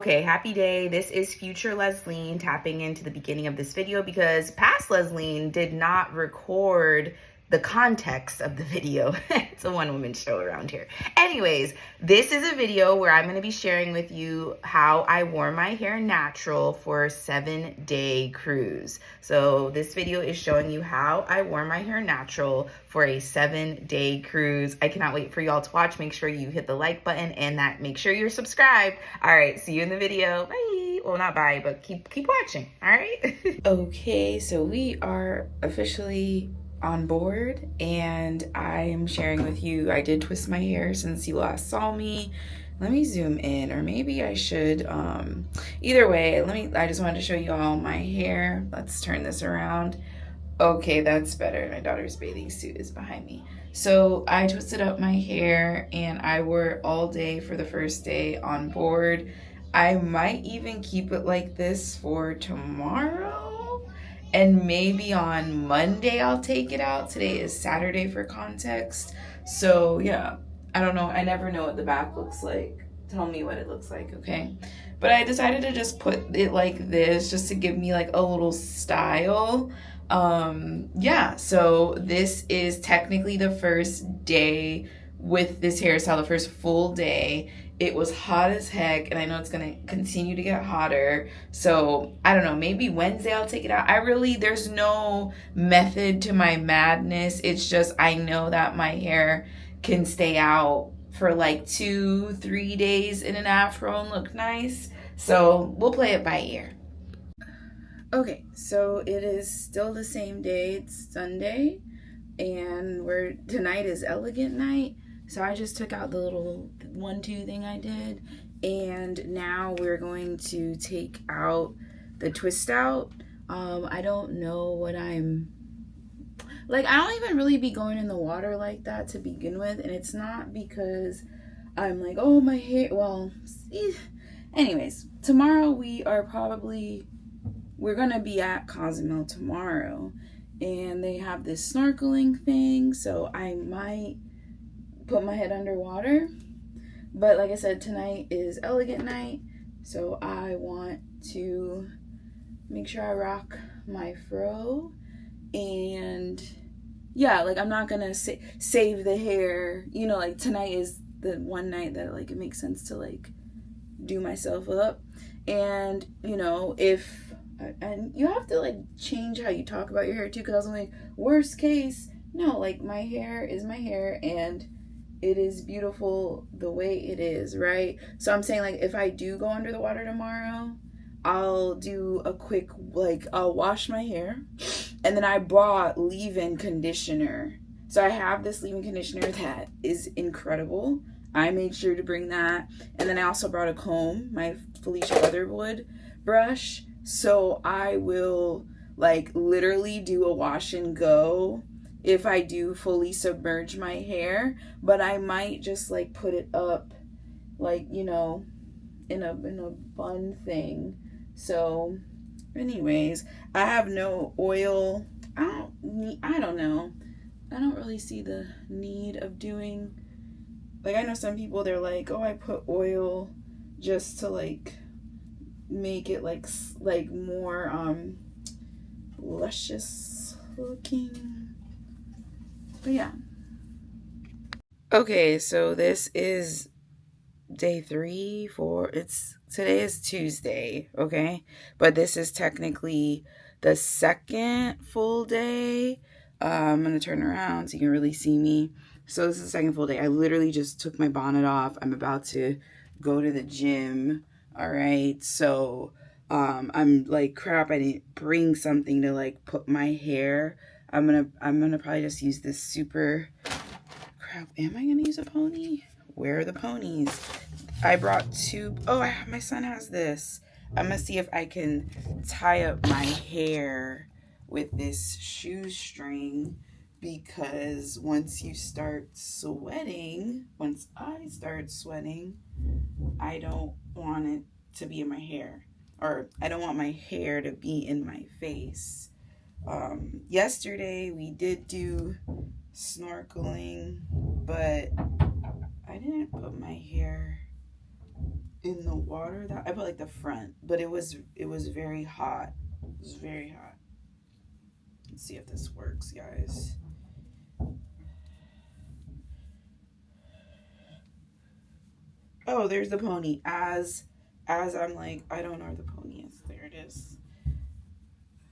Okay, happy day. This is future Leslie tapping into the beginning of this video because past Leslie did not record the context of the video. It's a one-woman show around here. Anyways, this is a video where I'm going to be sharing with you how I wore my hair natural for a 7-day cruise. So this video is showing you how I wore my hair natural for a 7-day cruise. I cannot wait for y'all to watch. Make sure you hit the like button and make sure you're subscribed. All right, see you in the video. Bye. Well, not bye, but keep watching. All right. Okay, so we are officially on board and I am sharing with you. I did twist my hair since you last saw me. Let me zoom in, or maybe I should, either way, I just wanted to show you all my hair. Let's turn this around. Okay, that's better. My daughter's bathing suit is behind me. So I twisted up my hair and I wore it all day for the first day on board. I might even keep it like this for tomorrow. And maybe on Monday I'll take it out. Today is Saturday for context. So yeah, I don't know. I never know what the back looks like. Tell me what it looks like, okay? But I decided to just put it like this just to give me like a little style. Yeah, so this is technically the first day with this hairstyle, the first full day. It was hot as heck, and I know it's gonna continue to get hotter. So I don't know, maybe Wednesday I'll take it out. There's no method to my madness. It's just I know that my hair can stay out for like 2-3 days in an afro and look nice. So we'll play it by ear. Okay, so it is still the same day. It's Sunday, and tonight is elegant night. So I just took out the little 1-2 thing I did, and now we're going to take out the twist out. I don't know what I don't even really be going in the water like that to begin with, and it's not because I'm like, oh, my hair, well, anyways, tomorrow we're gonna be at Cozumel tomorrow, and they have this snorkeling thing, so I might put my head underwater. But like I said, tonight is elegant night, so I want to make sure I rock my fro. And yeah, like I'm not gonna save the hair, you know, like tonight is the one night that like it makes sense to like do myself up. And you know, and you have to like change how you talk about your hair too, because I was like, worst case, no, like my hair is my hair and it is beautiful the way it is, right? So I'm saying, like, if I do go under the water tomorrow, I'll do a quick, like, I'll wash my hair, and then I bought leave-in conditioner. So I have this leave-in conditioner that is incredible. I made sure to bring that. And then I also brought a comb, my Felicia Weatherwood brush. So I will, like, literally do a wash and go if I do fully submerge my hair, but I might just like put it up, like, you know, in a bun thing. So anyways, I have no oil. I don't know. I don't really see the need of doing, like, I know some people, they're like, oh, I put oil just to like make it like more luscious looking. But yeah. Okay, so this is day 3, 4. Today is Tuesday, okay? But this is technically the second full day. I'm gonna turn around so you can really see me. So this is the second full day. I literally just took my bonnet off. I'm about to go to the gym. All right, so I'm like, crap, I didn't bring something to like put my hair. I'm gonna probably just use this super, crap, am I gonna use a pony? Where are the ponies? I brought 2, my son has this. I'm gonna see if I can tie up my hair with this shoestring, because once I start sweating, I don't want it to be in my hair, or I don't want my hair to be in my face. Yesterday we did do snorkeling, but I didn't put my hair in the water. That I put like the front, but it was very hot. It was very hot. Let's see if this works, guys. Oh, there's the pony. As I'm like, I don't know where the pony is. There it is.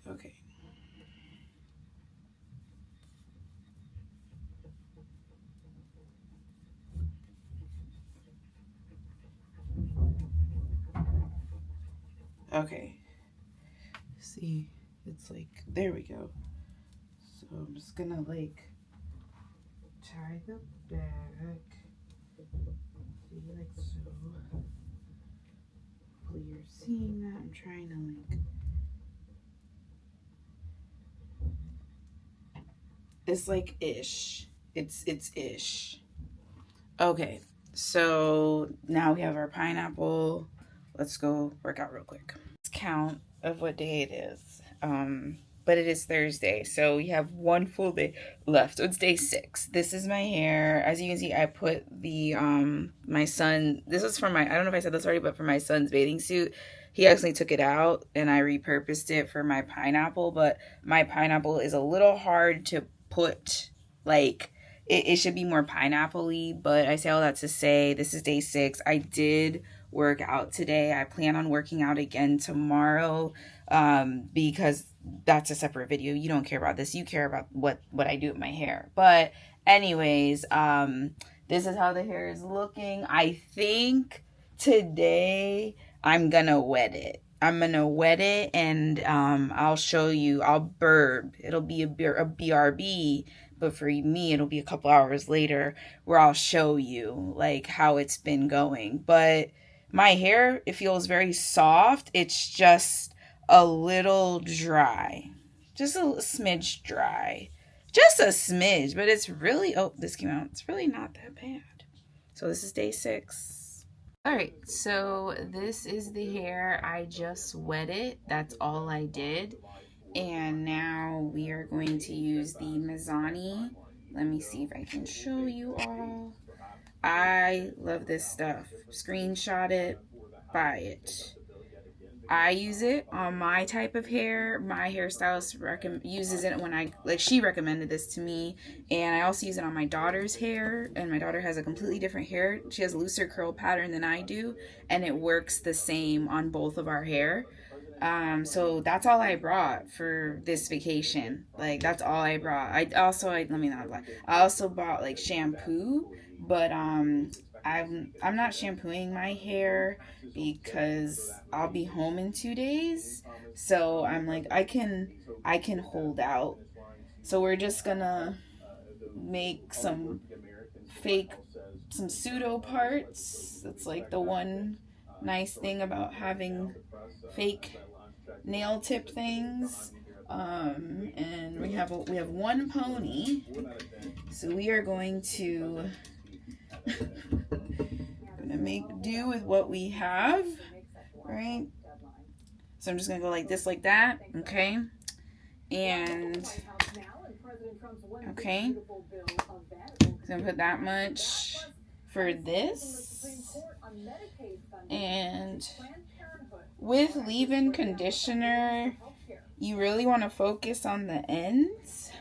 Okay. Okay. See, it's like, there we go. So I'm just gonna like tie the back. See, like so. Hopefully you're seeing that. I'm trying to like. It's like ish. It's ish. Okay, so now we have our pineapple. Let's go work out real quick. Let's count of what day it is. But it is Thursday, so we have one full day left. So it's day 6. This is my hair. As you can see, I put the my son. This is for my. I don't know if I said this already, but for my son's bathing suit. He actually took it out, and I repurposed it for my pineapple. But my pineapple is a little hard to put like. It should be more pineapple-y, but I say all that to say this is day 6. I did work out today. I plan on working out again tomorrow because that's a separate video. You don't care about this. You care about what I do with my hair. But anyways, this is how the hair is looking. I think today I'm gonna wet it. I'm gonna wet it and I'll show you. I'll burb. It'll be a BRB, but for me it'll be a couple hours later where I'll show you like how it's been going. But my hair, it feels very soft. It's just a little dry. Just a smidge dry. Just a smidge, but it's really, oh, this came out. It's really not that bad. So this is day 6. All right, so this is the hair. I just wet it. That's all I did. And now we are going to use the Mizani. Let me see if I can show you all. I love this stuff. Screenshot it, buy it. I use it on my type of hair. My hairstylist uses it when she recommended this to me. And I also use it on my daughter's hair. And my daughter has a completely different hair. She has a looser curl pattern than I do. And it works the same on both of our hair. So that's all I brought for this vacation. Like, that's all I brought. Let me not lie. I also bought like shampoo, but I'm not shampooing my hair because I'll be home in 2 days. So I'm like, I can hold out. So we're just gonna make some pseudo parts. That's like the one nice thing about having fake nail tip things. And we have one pony, so we are going to make do with what we have, right? So I'm just gonna go like this, like that, okay? And okay, so I'm gonna put that much for this. And with leave-in conditioner, you really want to focus on the ends.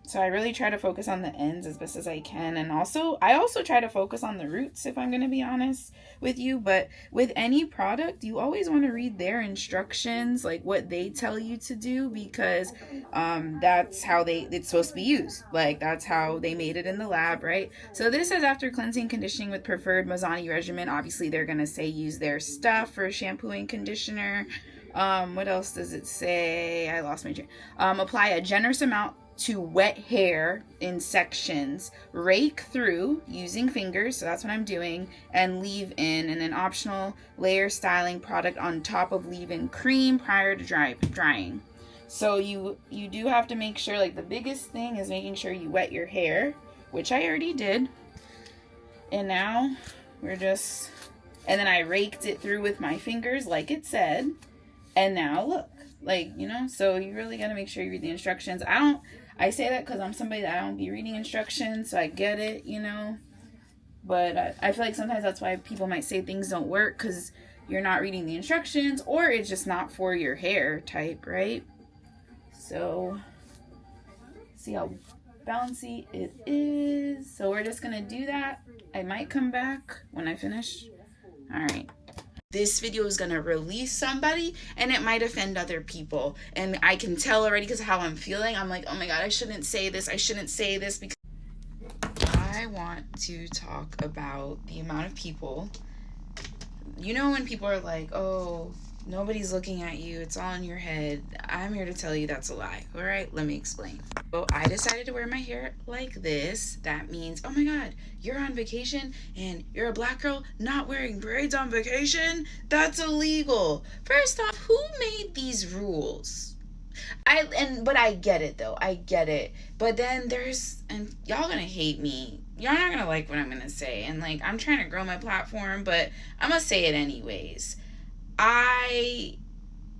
So I really try to focus on the ends as best as I can. And I also try to focus on the roots, if I'm going to be honest with you. But with any product, you always want to read their instructions, like what they tell you to do, because that's how it's supposed to be used. Like, that's how they made it in the lab, right? So this says after cleansing, conditioning with preferred Mizani regimen. Obviously, they're going to say use their stuff for shampoo and conditioner. What else does it say? I lost my train. Apply a generous amount to wet hair in sections, rake through using fingers, so that's what I'm doing, and leave in, and an optional layer styling product on top of leave-in cream prior to drying. So you do have to make sure, like, the biggest thing is making sure you wet your hair, which I already did. And now and then I raked it through with my fingers like it said, and now look, like, so you really got to make sure you read the instructions. I say that because I'm somebody that I don't be reading instructions, so I get it, But I feel like sometimes that's why people might say things don't work, because you're not reading the instructions, or it's just not for your hair type, right? So see how bouncy it is. So we're just gonna do that. I might come back when I finish. All right. This video is gonna release somebody, and it might offend other people, and I can tell already because of how I'm feeling. I'm like, oh my god, I shouldn't say this, because I want to talk about the amount of people, you know, when people are like, oh, nobody's looking at you, it's all in your head. I'm here to tell you that's a lie. All right, let me explain. So I decided to wear my hair like this. That means, oh my god, you're on vacation and you're a black girl not wearing braids on vacation? That's illegal. First off, who made these rules? But I get it though. I get it. But then and y'all gonna hate me. Y'all not gonna like what I'm gonna say. And like, I'm trying to grow my platform, but I'm gonna say it anyways. I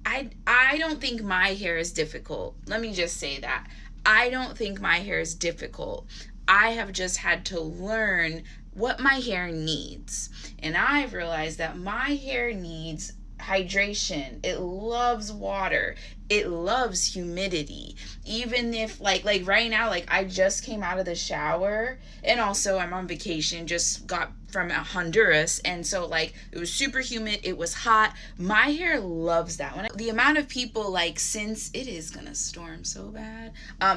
don't think my hair is difficult. Let me just say that. I don't think my hair is difficult. I have just had to learn what my hair needs. And I've realized that my hair needs hydration. It loves water. It loves humidity. Even if like right now, like I just came out of the shower, and also I'm on vacation, just got from Honduras, and so like it was super humid, it was hot. My hair loves that. The amount of people, like, since it is gonna storm so bad,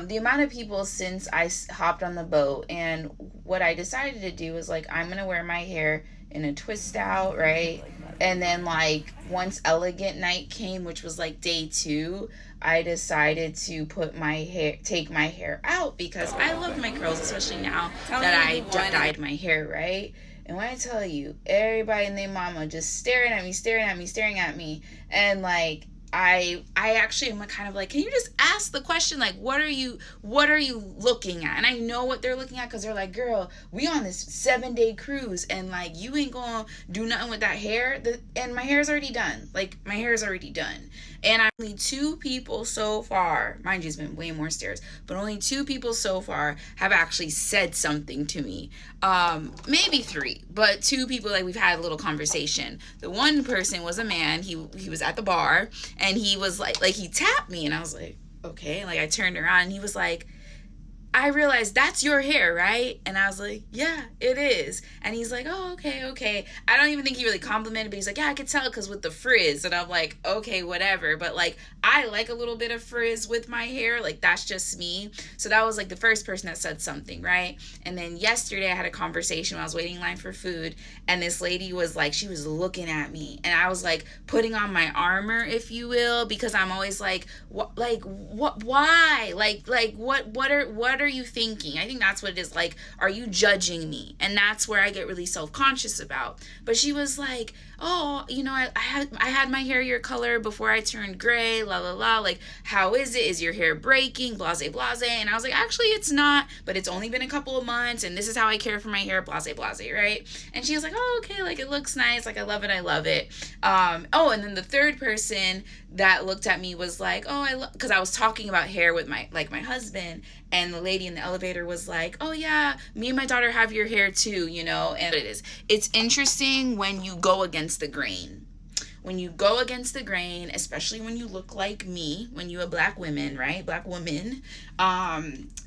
the amount of people since I hopped on the boat, and what I decided to do was like, I'm gonna wear my hair in a twist out, right? And then like once elegant night came, which was like day 2, I decided to take my hair out, because I love my curls, especially now that I dyed my hair, right? And when I tell you, everybody and their mama just staring at me, and like I actually am kind of like, can you just ask the question, like, what are you looking at? And I know what they're looking at, because they're like, girl, we on this 7-day cruise, and like you ain't gonna do nothing with that hair. And my hair's already done. Like, my hair's already done. And only 2 people so far, mind you, it's been way more stairs, but only 2 people so far have actually said something to me. Maybe 3, but 2 people, like, we've had a little conversation. The one person was a man. He was at the bar, and he was like he tapped me, and I was like, okay. Like, I turned around, and he was like, I realized that's your hair, right? And I was like, yeah, it is. And he's like, oh, okay. I don't even think he really complimented, but he's like, yeah, I could tell because with the frizz. And I'm like, okay, whatever. But like, I like a little bit of frizz with my hair. Like, that's just me. So that was like the first person that said something, right? And then yesterday I had a conversation when I was waiting in line for food, and this lady was like, she was looking at me, and I was like putting on my armor, if you will, because I'm always like, why? What are you thinking? I think that's what it is. Like, are you judging me? And that's where I get really self-conscious about. But she was like, oh, you know, I had my hair your color before I turned gray, la la la, like, how is it? Is your hair breaking? Blase blase. And I was like, actually it's not, but it's only been a couple of months, and this is how I care for my hair, blase blase, right? And she was like, oh, okay, like, it looks nice, like, I love it. Oh, and then the third person that looked at me was like, oh, because I was talking about hair with my husband, and the lady in the elevator was like, oh yeah, me and my daughter have your hair too, you know. And it's interesting when you go against the grain. When you go against the grain, especially when you look like me, when you a black woman, right? Black woman,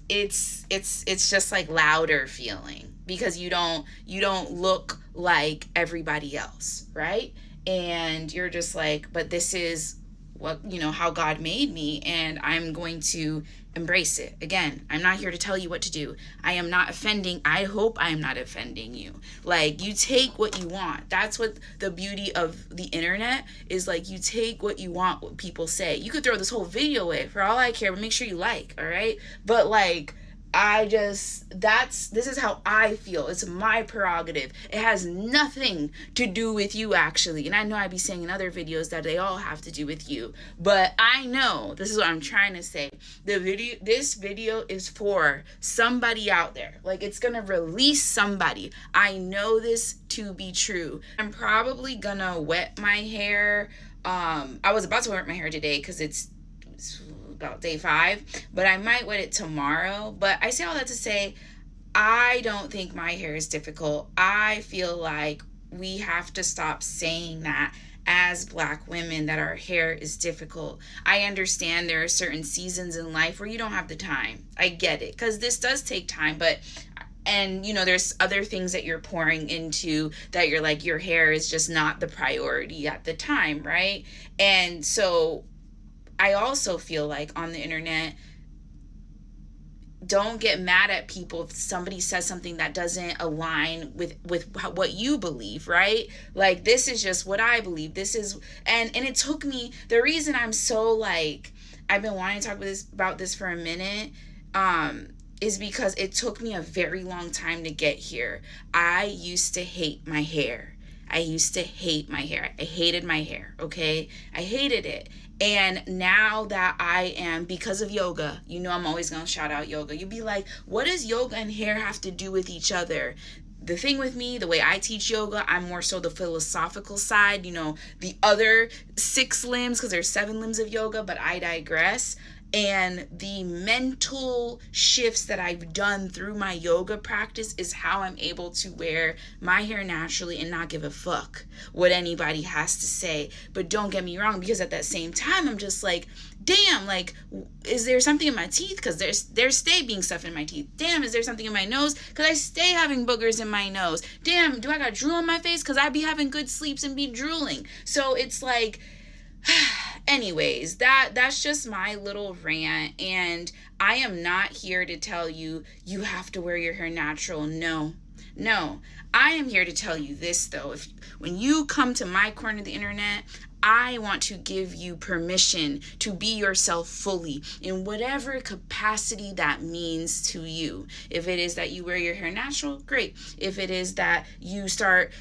it's just like louder feeling, because you don't look like everybody else, right? And you're just like, but this is what, you know, how God made me, and I'm going to embrace it. Again, I'm not here to tell you what to do. I am not offending. I hope I am not offending you. Like, you take what you want. That's what the beauty of the internet is. Like, you take what you want, what people say. You could throw this whole video away for all I care, but make sure you like, all right? But like, this is how I feel. It's my prerogative. It has nothing to do with you, actually. And I know I'd be saying in other videos that they all have to do with you, but I know this is what I'm trying to say. This video is for somebody out there. Like, it's gonna release somebody. I know this to be true. I'm probably gonna wet my hair. I was about to wet my hair today because it's about day 5, but I might wet it tomorrow. But I say all that to say, I don't think my hair is difficult. I feel like we have to stop saying that as Black women, that our hair is difficult. I understand there are certain seasons in life where you don't have the time. I get it, because this does take time, but and you know, there's other things that you're pouring into that you're like, your hair is just not the priority at the time, right? And so I also feel like on the internet, don't get mad at people if somebody says something that doesn't align with what you believe, right? Like, this is just what I believe. This is, and it took me, the reason I'm so like, I've been wanting to talk about this for a minute, is because it took me a very long time to get here. I used to hate my hair. I used to hate my hair. I hated my hair, okay? I hated it. And now that I am, because of yoga, you know, I'm always going to shout out yoga. You'd be like, what does yoga and hair have to do with each other? The thing with me, the way I teach yoga, I'm more so the philosophical side, you know, the other 6 limbs, because there's 7 limbs of yoga, but I digress. And the mental shifts that I've done through my yoga practice is how I'm able to wear my hair naturally and not give a fuck what anybody has to say. But don't get me wrong, because at that same time, I'm just like, damn, like, is there something in my teeth? Because there's stay being stuff in my teeth. Damn, is there something in my nose? Because I stay having boogers in my nose. Damn, do I got drool on my face? Because I be having good sleeps and be drooling. So it's like, anyways, that's just my little rant, and I am not here to tell you you have to wear your hair natural. No, I am here to tell you this though. When you come to my corner of the internet, I want to give you permission to be yourself fully in whatever capacity that means to you. If it is that you wear your hair natural, great. If it is that you start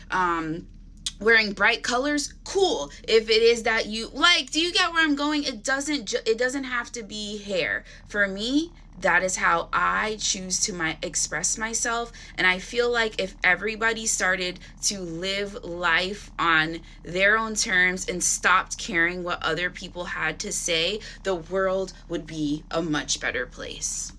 wearing bright colors, cool. If it is that you like, do you get where I'm going? It doesn't have to be hair. For me, that is how I choose to express myself. And I feel like if everybody started to live life on their own terms and stopped caring what other people had to say, the world would be a much better place.